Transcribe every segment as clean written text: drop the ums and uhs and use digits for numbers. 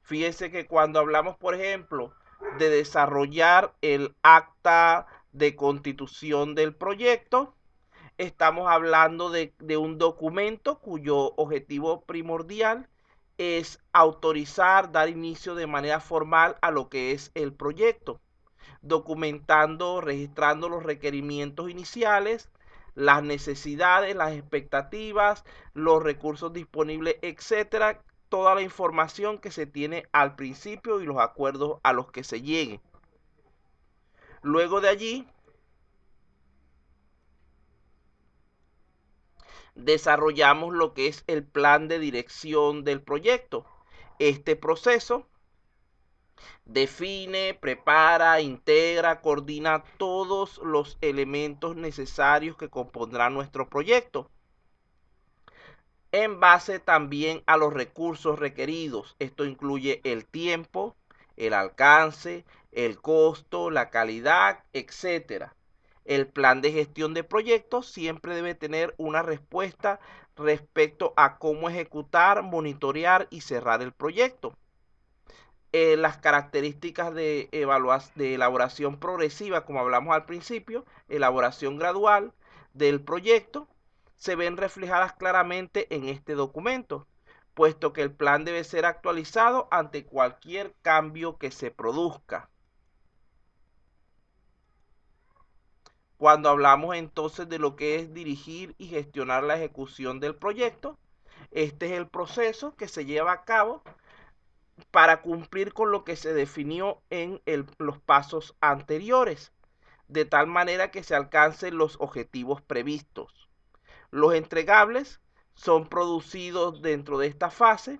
Fíjense que cuando hablamos, por ejemplo, de desarrollar el acta de constitución del proyecto, estamos hablando de un documento cuyo objetivo primordial es autorizar, dar inicio de manera formal a lo que es el proyecto, documentando, registrando los requerimientos iniciales, las necesidades, las expectativas, los recursos disponibles, etcétera, toda la información que se tiene al principio y los acuerdos a los que se llegue. Luego de allí, desarrollamos lo que es el plan de dirección del proyecto. Este proceso define, prepara, integra, coordina todos los elementos necesarios que compondrán nuestro proyecto, en base también a los recursos requeridos. Esto incluye el tiempo, el alcance, el costo, la calidad, etcétera. El plan de gestión de proyectos siempre debe tener una respuesta respecto a cómo ejecutar, monitorear y cerrar el proyecto. Las características de elaboración progresiva, como hablamos al principio, elaboración gradual del proyecto, se ven reflejadas claramente en este documento, puesto que el plan debe ser actualizado ante cualquier cambio que se produzca. Cuando hablamos entonces de lo que es dirigir y gestionar la ejecución del proyecto, este es el proceso que se lleva a cabo para cumplir con lo que se definió en los pasos anteriores, de tal manera que se alcancen los objetivos previstos. Los entregables son producidos dentro de esta fase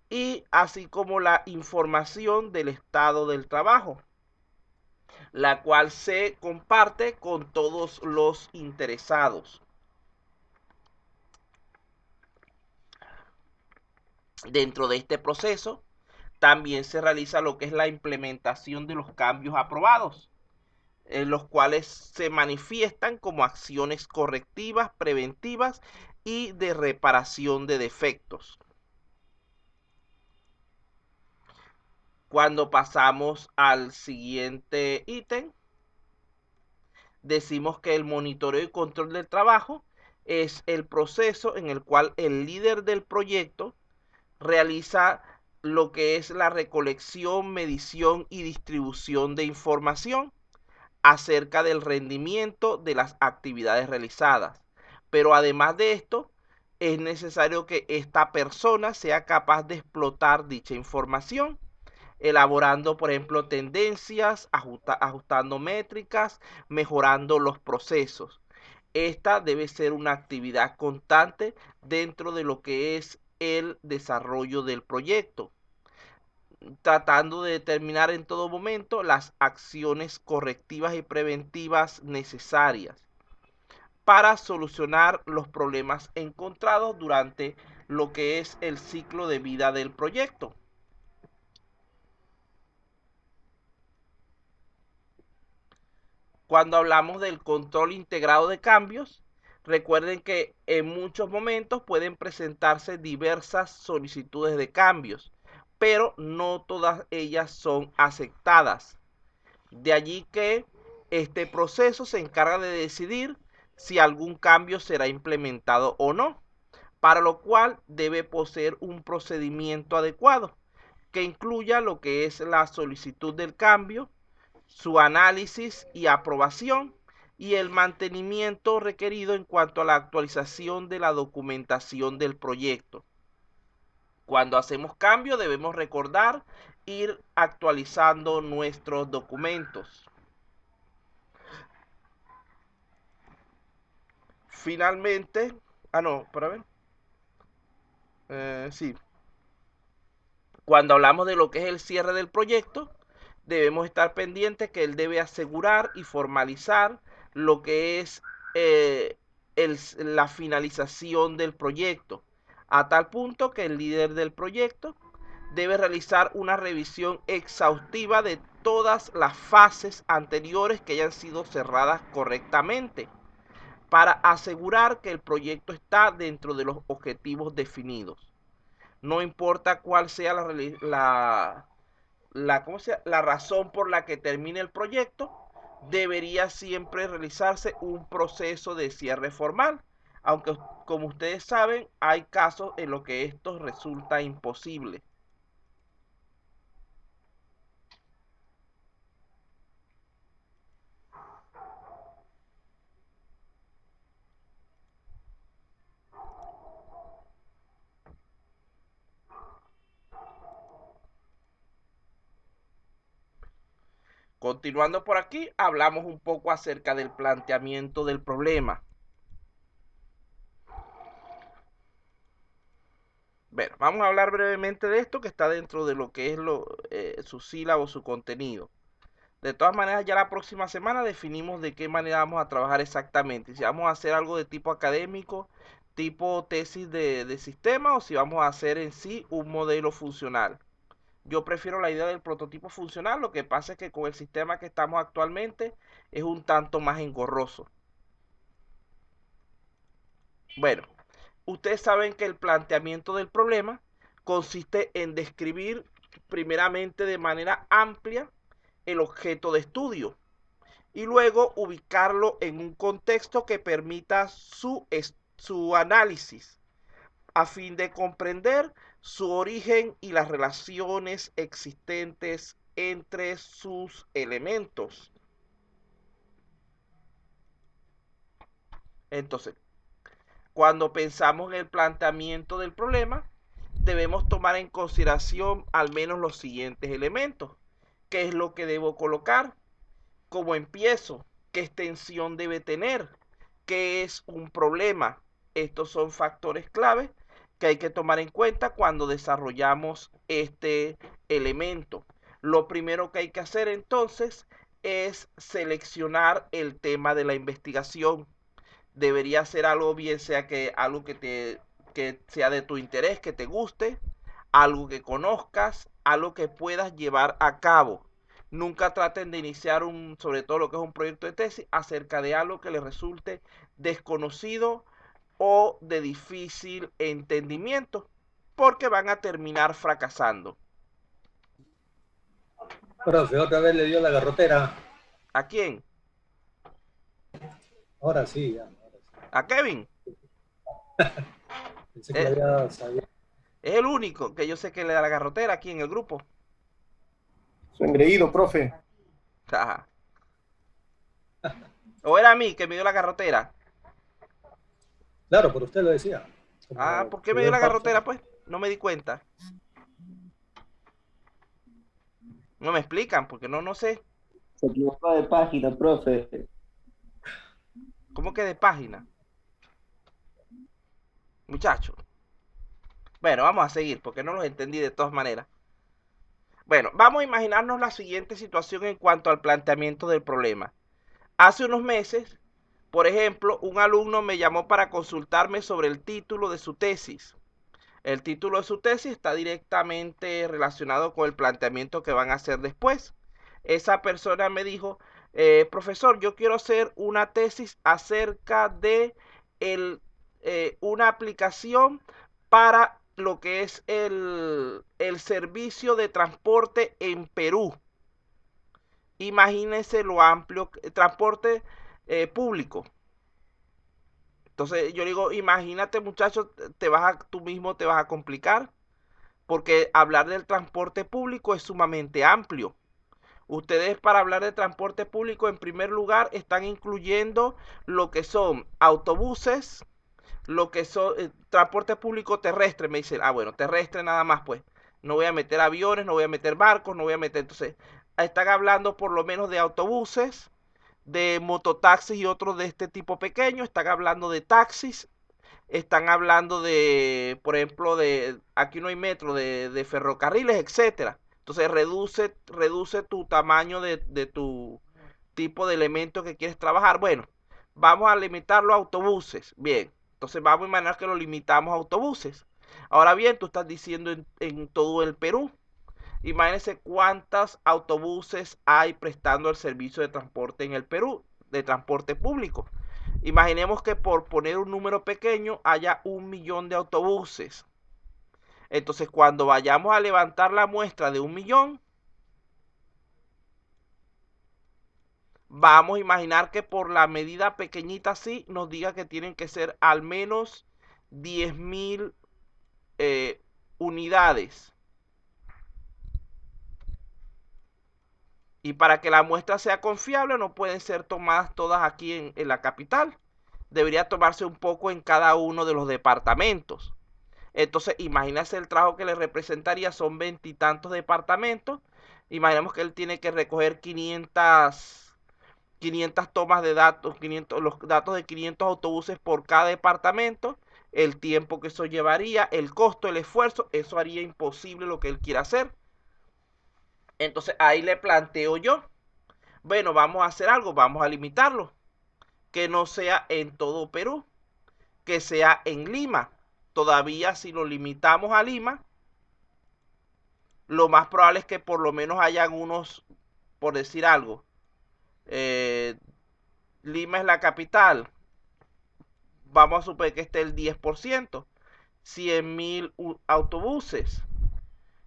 y así como la información del estado del trabajo, la cual se comparte con todos los interesados. Dentro de este proceso también se realiza lo que es la implementación de los cambios aprobados, los cuales se manifiestan como acciones correctivas, preventivas y de reparación de defectos. Cuando pasamos al siguiente ítem, decimos que el monitoreo y control del trabajo es el proceso en el cual el líder del proyecto realiza lo que es la recolección, medición y distribución de información acerca del rendimiento de las actividades realizadas. Pero además de esto, es necesario que esta persona sea capaz de explotar dicha información, elaborando, por ejemplo, tendencias, ajustando métricas, mejorando los procesos. Esta debe ser una actividad constante dentro de lo que es el desarrollo del proyecto, tratando de determinar en todo momento las acciones correctivas y preventivas necesarias para solucionar los problemas encontrados durante lo que es el ciclo de vida del proyecto. Cuando hablamos del control integrado de cambios, recuerden que en muchos momentos pueden presentarse diversas solicitudes de cambios, pero no todas ellas son aceptadas. De allí que este proceso se encarga de decidir si algún cambio será implementado o no, para lo cual debe poseer un procedimiento adecuado que incluya lo que es la solicitud del cambio, su análisis y aprobación y el mantenimiento requerido en cuanto a la actualización de la documentación del proyecto. Cuando hacemos cambio debemos recordar ir actualizando nuestros documentos. Finalmente, para ver, sí, cuando hablamos de lo que es el cierre del proyecto, debemos estar pendientes que él debe asegurar y formalizar lo que es la finalización del proyecto, a tal punto que el líder del proyecto debe realizar una revisión exhaustiva de todas las fases anteriores que hayan sido cerradas correctamente, para asegurar que el proyecto está dentro de los objetivos definidos. No importa cuál sea la razón por la que termine el proyecto, debería siempre realizarse un proceso de cierre formal, aunque como ustedes saben, hay casos en los que esto resulta imposible. Continuando por aquí, hablamos un poco acerca del planteamiento del problema. Bueno, vamos a hablar brevemente de esto que está dentro de lo que es su sílabo, su contenido. De todas maneras, ya la próxima semana definimos de qué manera vamos a trabajar exactamente. Si vamos a hacer algo de tipo académico, tipo tesis de sistema, o si vamos a hacer en sí un modelo funcional. Yo prefiero la idea del prototipo funcional, lo que pasa es que con el sistema que estamos actualmente es un tanto más engorroso. Bueno, ustedes saben que el planteamiento del problema consiste en describir primeramente de manera amplia el objeto de estudio y luego ubicarlo en un contexto que permita su análisis a fin de comprender su origen y las relaciones existentes entre sus elementos. Entonces, cuando pensamos en el planteamiento del problema, debemos tomar en consideración al menos los siguientes elementos. ¿Qué es lo que debo colocar? ¿Cómo empiezo? ¿Qué extensión debe tener? ¿Qué es un problema? Estos son factores clave que hay que tomar en cuenta cuando desarrollamos este elemento. Lo primero que hay que hacer entonces es seleccionar el tema de la investigación. Debería ser algo, bien sea que algo que sea de tu interés, que te guste, algo que conozcas, algo que puedas llevar a cabo. Nunca traten de iniciar sobre todo lo que es un proyecto de tesis, acerca de algo que les resulte desconocido o de difícil entendimiento, porque van a terminar fracasando. Profe, otra vez le dio la garrotera. ¿A quién? Ahora sí, ya. Ahora sí. ¿A Kevin? Pensé que le Es, había sabido. es el único que yo sé que le da la garrotera aquí en el grupo. Su engreído, profe. ¿O era a mí que me dio la garrotera? Claro, por usted lo decía. Ah, Como ¿por qué me quedó dio en la pausa. garrotera pues? No me di cuenta. No me explican, porque no sé. Se equivocó de página, profe. ¿Cómo que de página? Muchacho. Bueno, vamos a seguir, porque no los entendí de todas maneras. Bueno, vamos a imaginarnos la siguiente situación en cuanto al planteamiento del problema. Hace unos meses, por ejemplo, un alumno me llamó para consultarme sobre el título de su tesis. El título de su tesis está directamente relacionado con el planteamiento que van a hacer después. Esa persona me dijo, profesor, yo quiero hacer una tesis acerca de una aplicación para lo que es el servicio de transporte en Perú. Imagínense lo amplio, transporte público. Entonces yo digo, imagínate muchachos, tú mismo te vas a complicar, porque hablar del transporte público es sumamente amplio. Ustedes para hablar de transporte público, en primer lugar, están incluyendo lo que son autobuses, lo que son transporte público terrestre. Me dicen, bueno, terrestre nada más, pues. No voy a meter aviones, no voy a meter barcos, no voy a meter. Entonces, están hablando por lo menos de autobuses, de mototaxis y otros de este tipo pequeño. Están hablando de taxis, están hablando de, por ejemplo, aquí no hay metro, de ferrocarriles, etcétera. Entonces reduce tu tamaño de tu tipo de elemento que quieres trabajar. Bueno, vamos a limitarlo a autobuses. Bien, entonces vamos a imaginar que lo limitamos a autobuses. Ahora bien, tú estás diciendo en todo el Perú. Imagínense cuántos autobuses hay prestando el servicio de transporte en el Perú, de transporte público. Imaginemos que por poner un número pequeño haya 1 millón de autobuses. Entonces, cuando vayamos a levantar la muestra de 1.000.000, vamos a imaginar que por la medida pequeñita así nos diga que tienen que ser al menos 10.000 unidades. Y para que la muestra sea confiable no pueden ser tomadas todas aquí en la capital. Debería tomarse un poco en cada uno de los departamentos. Entonces, imagínense el trabajo que le representaría, son 20 y tantos departamentos. Imaginemos que él tiene que recoger 500 tomas de datos, los datos de 500 autobuses por cada departamento, el tiempo que eso llevaría, el costo, el esfuerzo, eso haría imposible lo que él quiera hacer. Entonces ahí le planteo yo, bueno, vamos a hacer algo, vamos a limitarlo, que no sea en todo Perú, que sea en Lima. Todavía si lo limitamos a Lima, lo más probable es que por lo menos hayan unos, por decir algo, Lima es la capital, vamos a suponer que esté el 10%, 100.000 autobuses,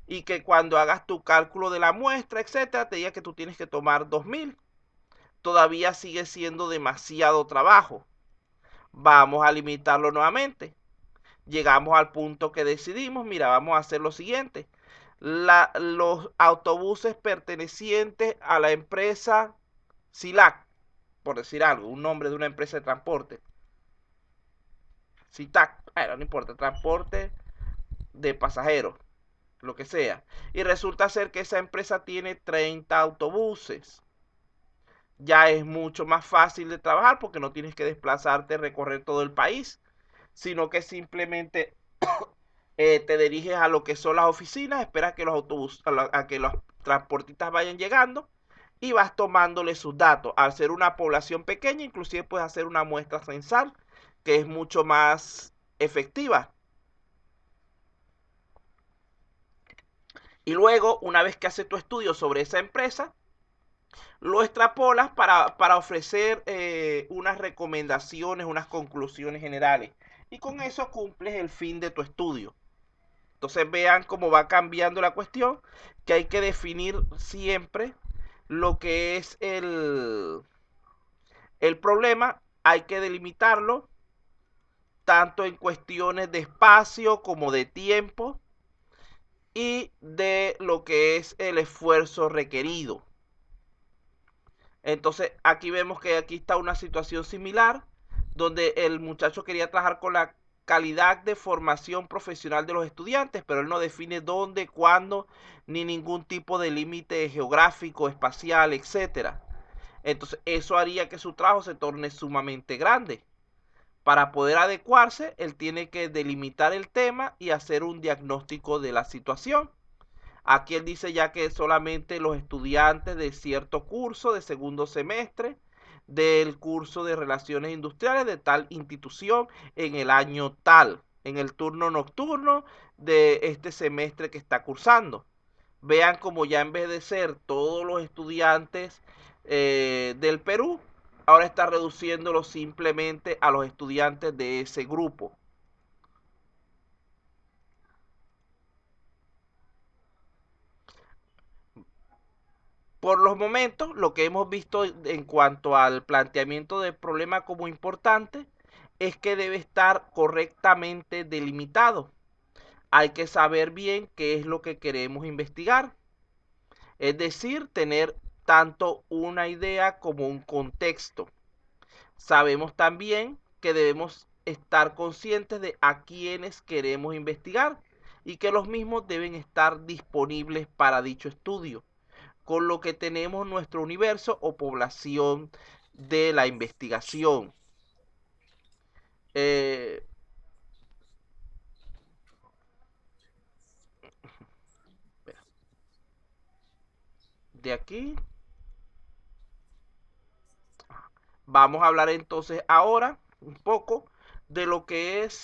y que cuando hagas tu cálculo de la muestra, etcétera, te diga que tú tienes que tomar 2.000. Todavía sigue siendo demasiado trabajo. Vamos a limitarlo nuevamente. Llegamos al punto que decidimos, mira, vamos a hacer lo siguiente. Los autobuses pertenecientes a la empresa SILAC, por decir algo, un nombre de una empresa de transporte. SITAC, no importa, transporte de pasajeros, lo que sea. Y resulta ser que esa empresa tiene 30 autobuses. Ya es mucho más fácil de trabajar porque no tienes que desplazarte, recorrer todo el país, sino que simplemente te diriges a lo que son las oficinas, esperas que los autobuses, a que los transportistas vayan llegando y vas tomándole sus datos. Al ser una población pequeña, inclusive puedes hacer una muestra censal que es mucho más efectiva. Y luego, una vez que haces tu estudio sobre esa empresa, lo extrapolas para ofrecer unas recomendaciones, unas conclusiones generales. Y con eso cumples el fin de tu estudio. Entonces vean cómo va cambiando la cuestión, que hay que definir siempre lo que es el problema, hay que delimitarlo tanto en cuestiones de espacio como de tiempo y de lo que es el esfuerzo requerido. Entonces aquí vemos que aquí está una situación similar, donde el muchacho quería trabajar con la calidad de formación profesional de los estudiantes, pero él no define dónde, cuándo, ni ningún tipo de límite geográfico, espacial, etcétera. Entonces eso haría que su trabajo se torne sumamente grande. Para poder adecuarse, él tiene que delimitar el tema y hacer un diagnóstico de la situación. Aquí él dice ya que solamente los estudiantes de cierto curso de segundo semestre del curso de relaciones industriales de tal institución en el año tal, en el turno nocturno de este semestre que está cursando. Vean como ya en vez de ser todos los estudiantes del Perú, ahora está reduciéndolo simplemente a los estudiantes de ese grupo. Por los momentos, lo que hemos visto en cuanto al planteamiento del problema como importante es que debe estar correctamente delimitado. Hay que saber bien qué es lo que queremos investigar. Es decir, tener tanto una idea como un contexto. Sabemos también que debemos estar conscientes de a quiénes queremos investigar y que los mismos deben estar disponibles para dicho estudio, con lo que tenemos nuestro universo o población de la investigación. De aquí vamos a hablar entonces ahora un poco de lo que es